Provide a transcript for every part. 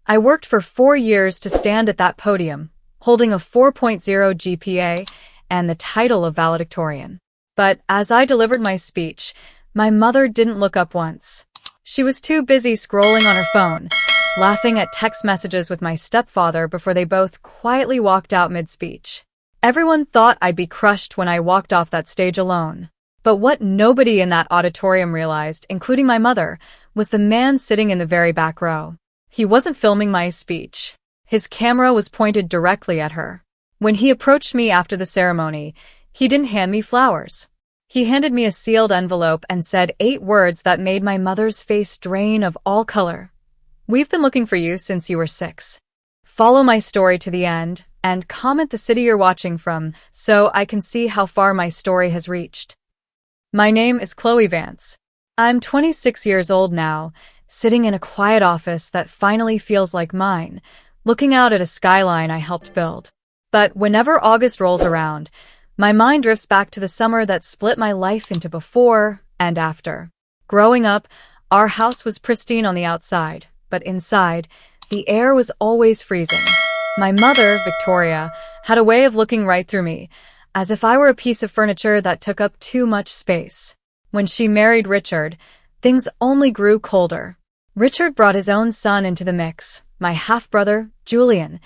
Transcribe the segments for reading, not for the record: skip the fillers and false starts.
I worked for 4 years to stand at that podium, holding a 4.0 GPA and the title of valedictorian. But as I delivered my speech, my mother didn't look up once. She was too busy scrolling on her phone, laughing at text messages with my stepfather before they both quietly walked out mid-speech. Everyone thought I'd be crushed when I walked off that stage alone. But what nobody in that auditorium realized, including my mother, was the man sitting in the very back row. He wasn't filming my speech. His camera was pointed directly at her. When he approached me after the ceremony, he didn't hand me flowers. He handed me a sealed envelope and said 8 words that made my mother's face drain of all color. "We've been looking for you since you were 6. Follow my story to the end and comment the city you're watching from so I can see how far my story has reached." My name is Chloe Vance. I'm 26 years old now, sitting in a quiet office that finally feels like mine, looking out at a skyline I helped build. But whenever August rolls around, my mind drifts back to the summer that split my life into before and after. Growing up, our house was pristine on the outside, but inside, the air was always freezing. My mother, Victoria, had a way of looking right through me, as if I were a piece of furniture that took up too much space. When she married Richard, things only grew colder. Richard brought his own son into the mix, my half-brother, Julian,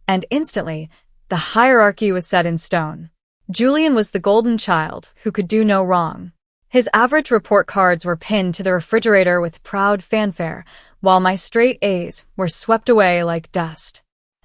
and instantly, the hierarchy was set in stone. Julian was the golden child who could do no wrong. His average report cards were pinned to the refrigerator with proud fanfare, while my straight A's were swept away like dust.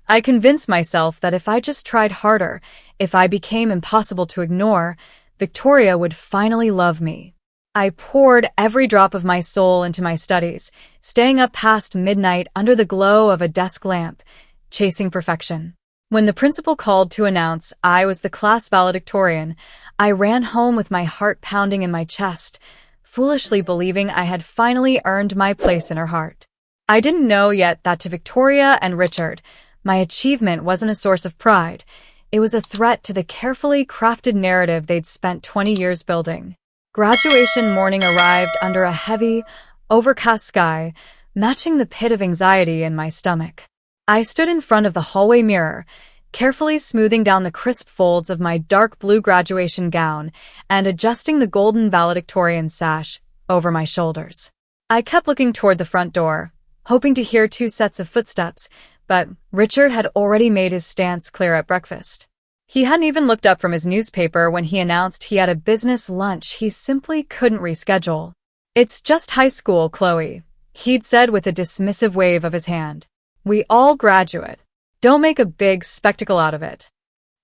I convinced myself that if I just tried harder, if I became impossible to ignore, Victoria would finally love me. I poured every drop of my soul into my studies, staying up past midnight under the glow of a desk lamp, chasing perfection. When the principal called to announce I was the class valedictorian, I ran home with my heart pounding in my chest, foolishly believing I had finally earned my place in her heart. I didn't know yet that to Victoria and Richard, my achievement wasn't a source of pride. It was a threat to the carefully crafted narrative they'd spent 20 years building. Graduation morning arrived under a heavy, overcast sky, matching the pit of anxiety in my stomach. I stood in front of the hallway mirror, carefully smoothing down the crisp folds of my dark blue graduation gown and adjusting the golden valedictorian sash over my shoulders. I kept looking toward the front door, hoping to hear 2 sets of footsteps, but Richard had already made his stance clear at breakfast. He hadn't even looked up from his newspaper when he announced he had a business lunch he simply couldn't reschedule. "It's just high school, Chloe," he'd said with a dismissive wave of his hand. "We all graduate. Don't make a big spectacle out of it."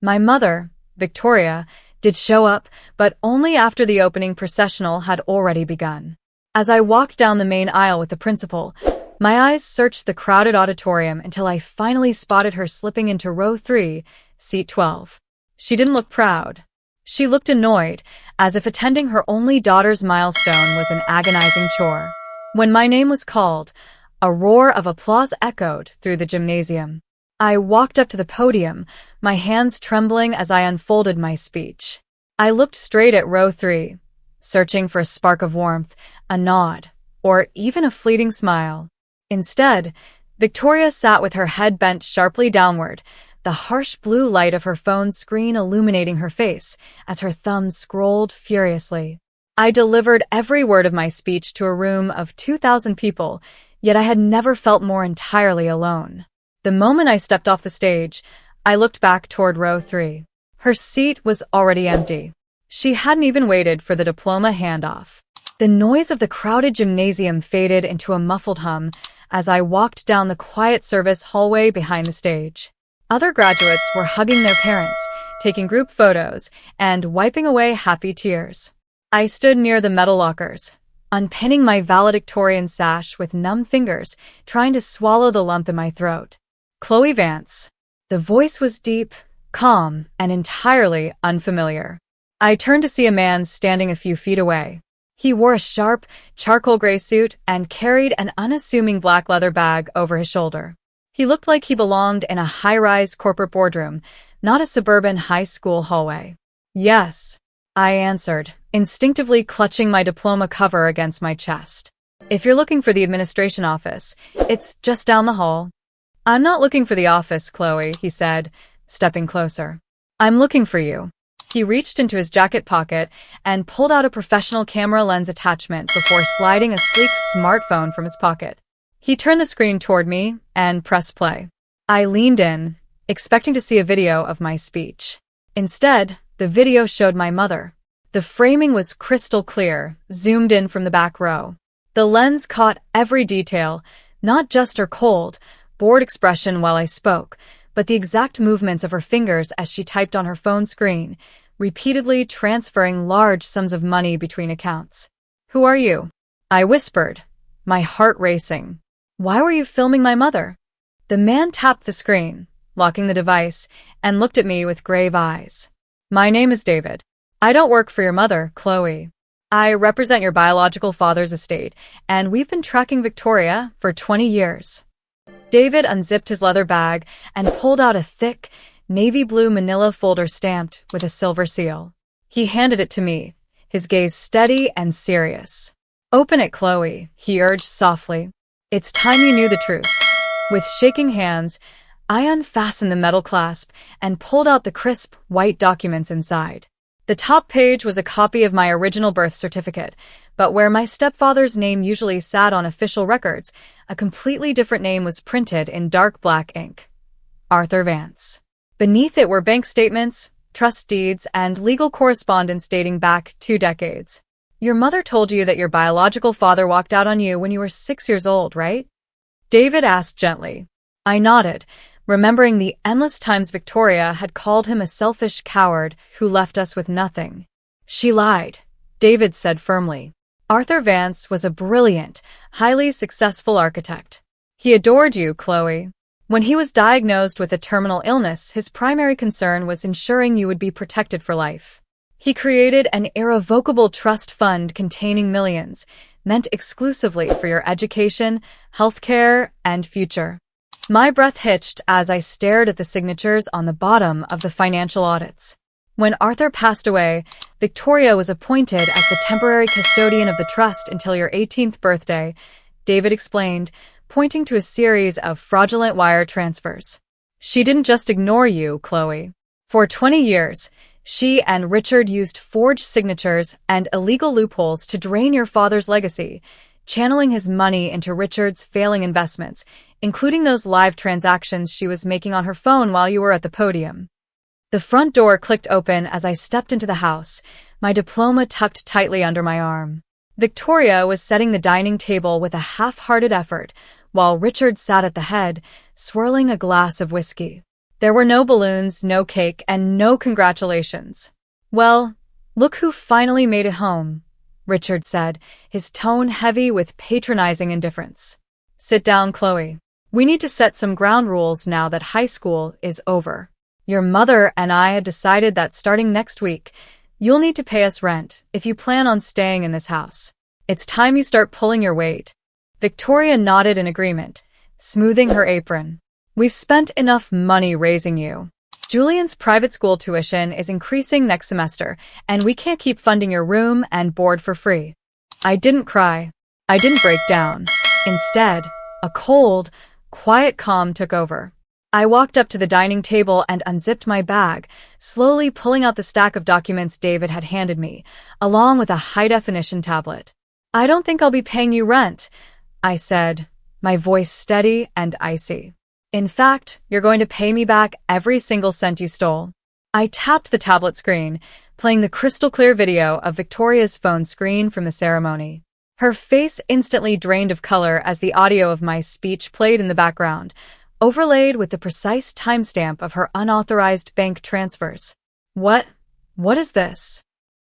My mother, Victoria, did show up, but only after the opening processional had already begun. As I walked down the main aisle with the principal, my eyes searched the crowded auditorium until I finally spotted her slipping into row 3, seat 12. She didn't look proud. She looked annoyed, as if attending her only daughter's milestone was an agonizing chore. When my name was called, a roar of applause echoed through the gymnasium. I walked up to the podium, my hands trembling as I unfolded my speech. I looked straight at row 3, searching for a spark of warmth, a nod, or even a fleeting smile. Instead, Victoria sat with her head bent sharply downward, the harsh blue light of her phone's screen illuminating her face as her thumbs scrolled furiously. I delivered every word of my speech to a room of 2,000 people, yet I had never felt more entirely alone. The moment I stepped off the stage, I looked back toward row 3. Her seat was already empty. She hadn't even waited for the diploma handoff. The noise of the crowded gymnasium faded into a muffled hum as I walked down the quiet service hallway behind the stage. Other graduates were hugging their parents, taking group photos, and wiping away happy tears. I stood near the metal lockers, unpinning my valedictorian sash with numb fingers, trying to swallow the lump in my throat. Chloe Vance. The voice was deep, calm, and entirely unfamiliar. I turned to see a man standing a few feet away. He wore a sharp, charcoal gray suit and carried an unassuming black leather bag over his shoulder. He looked like he belonged in a high-rise corporate boardroom, not a suburban high school hallway. "Yes," I answered, instinctively clutching my diploma cover against my chest. "If you're looking for the administration office, it's just down the hall." I'm not looking for the office, Chloe, he said, stepping closer. I'm looking for you. He reached into his jacket pocket and pulled out a professional camera lens attachment before sliding a sleek smartphone from his pocket. He turned the screen toward me and pressed play. I leaned in, expecting to see a video of my speech. Instead, the video showed my mother. The framing was crystal clear, zoomed in from the back row. The lens caught every detail, not just her cold, bored expression while I spoke, but the exact movements of her fingers as she typed on her phone screen, repeatedly transferring large sums of money between accounts. "Who are you?" I whispered, my heart racing. "Why were you filming my mother?" The man tapped the screen, locking the device, and looked at me with grave eyes. "My name is David. I don't work for your mother, Chloe. I represent your biological father's estate, and we've been tracking Victoria for 20 years. David unzipped his leather bag and pulled out a thick, navy blue manila folder stamped with a silver seal. He handed it to me, his gaze steady and serious. "Open it, Chloe," he urged softly. "It's time you knew the truth." With shaking hands, I unfastened the metal clasp and pulled out the crisp, white documents inside. The top page was a copy of my original birth certificate, but where my stepfather's name usually sat on official records, a completely different name was printed in dark black ink. Arthur Vance. Beneath it were bank statements, trust deeds, and legal correspondence dating back 2 decades. "Your mother told you that your biological father walked out on you when you were 6 years old, right?" David asked gently. I nodded, remembering the endless times Victoria had called him a selfish coward who left us with nothing. "She lied," David said firmly. "Arthur Vance was a brilliant, highly successful architect. He adored you, Chloe. When he was diagnosed with a terminal illness, his primary concern was ensuring you would be protected for life. He created an irrevocable trust fund containing millions, meant exclusively for your education, healthcare, and future." My breath hitched as I stared at the signatures on the bottom of the financial audits. When Arthur passed away, Victoria was appointed as the temporary custodian of the trust until your 18th birthday, David explained, pointing to a series of fraudulent wire transfers. "She didn't just ignore you, Chloe. For 20 years, she and Richard used forged signatures and illegal loopholes to drain your father's legacy, channeling his money into Richard's failing investments, including those live transactions she was making on her phone while you were at the podium." The front door clicked open as I stepped into the house, my diploma tucked tightly under my arm. Victoria was setting the dining table with a half-hearted effort, while Richard sat at the head, swirling a glass of whiskey. There were no balloons, no cake, and no congratulations. "Well, look who finally made it home," Richard said, his tone heavy with patronizing indifference. "Sit down, Chloe. We need to set some ground rules now that high school is over. Your mother and I had decided that starting next week, you'll need to pay us rent if you plan on staying in this house. It's time you start pulling your weight." Victoria nodded in agreement, smoothing her apron. "We've spent enough money raising you. Julian's private school tuition is increasing next semester, and we can't keep funding your room and board for free." I didn't cry. I didn't break down. Instead, a cold, quiet calm took over. I walked up to the dining table and unzipped my bag, slowly pulling out the stack of documents David had handed me, along with a high-definition tablet. "I don't think I'll be paying you rent," I said, my voice steady and icy. "In fact, you're going to pay me back every single cent you stole." I tapped the tablet screen, playing the crystal-clear video of Victoria's phone screen from the ceremony. Her face instantly drained of color as the audio of my speech played in the background, overlaid with the precise timestamp of her unauthorized bank transfers. What is this?"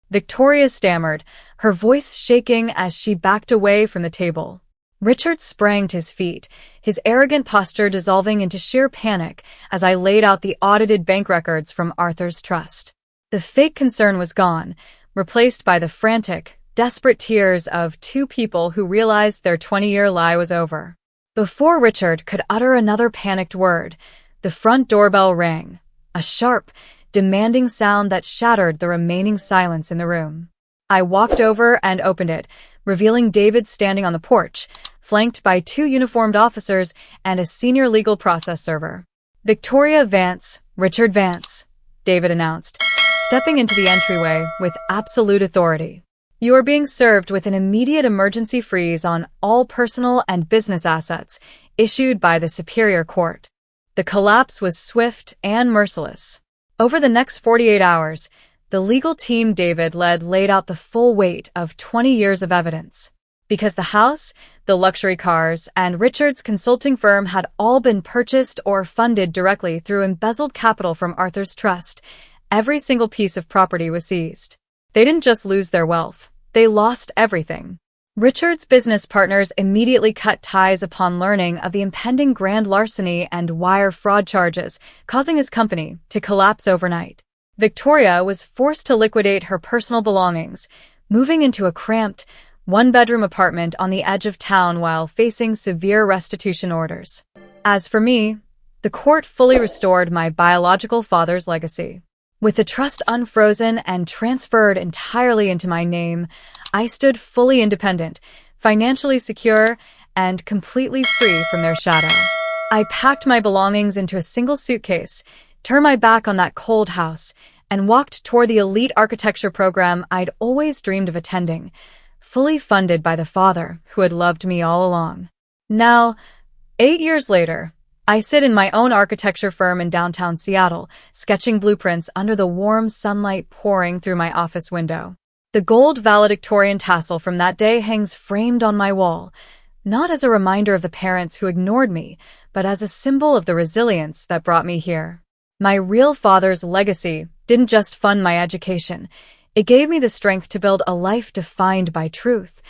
Victoria stammered, her voice shaking as she backed away from the table. Richard sprang to his feet, his arrogant posture dissolving into sheer panic as I laid out the audited bank records from Arthur's trust. The fake concern was gone, replaced by the frantic, desperate tears of 2 people who realized their 20-year lie was over. Before Richard could utter another panicked word, the front doorbell rang, a sharp, demanding sound that shattered the remaining silence in the room. I walked over and opened it, revealing David standing on the porch, flanked by 2 uniformed officers and a senior legal process server. "Victoria Vance, Richard Vance," David announced, stepping into the entryway with absolute authority. "You are being served with an immediate emergency freeze on all personal and business assets issued by the Superior Court." The collapse was swift and merciless. Over the next 48 hours, the legal team David led laid out the full weight of 20 years of evidence. Because the house, the luxury cars, and Richard's consulting firm had all been purchased or funded directly through embezzled capital from Arthur's trust, every single piece of property was seized. They didn't just lose their wealth, they lost everything. Richard's business partners immediately cut ties upon learning of the impending grand larceny and wire fraud charges, causing his company to collapse overnight. Victoria was forced to liquidate her personal belongings, moving into a cramped, one-bedroom apartment on the edge of town while facing severe restitution orders. As for me, the court fully restored my biological father's legacy. With the trust unfrozen and transferred entirely into my name, I stood fully independent, financially secure, and completely free from their shadow. I packed my belongings into a single suitcase, turned my back on that cold house, and walked toward the elite architecture program I'd always dreamed of attending, fully funded by the father who had loved me all along. Now, 8 years later, I sit in my own architecture firm in downtown Seattle, sketching blueprints under the warm sunlight pouring through my office window. The gold valedictorian tassel from that day hangs framed on my wall, not as a reminder of the parents who ignored me, but as a symbol of the resilience that brought me here. My real father's legacy didn't just fund my education. It gave me the strength to build a life defined by truth,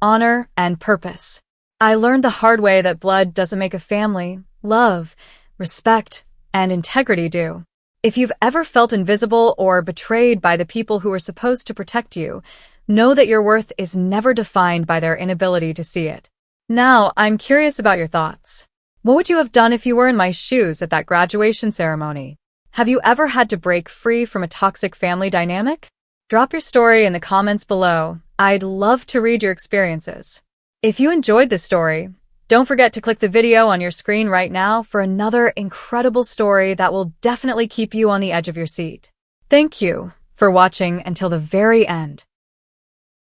honor, and purpose. I learned the hard way that blood doesn't make a family. Love, respect, and integrity do. If you've ever felt invisible or betrayed by the people who were supposed to protect you, know that your worth is never defined by their inability to see it. Now, I'm curious about your thoughts. What would you have done if you were in my shoes at that graduation ceremony? Have you ever had to break free from a toxic family dynamic? Drop your story in the comments below. I'd love to read your experiences. If you enjoyed this story, don't forget to click the video on your screen right now for another incredible story that will definitely keep you on the edge of your seat. Thank you for watching until the very end.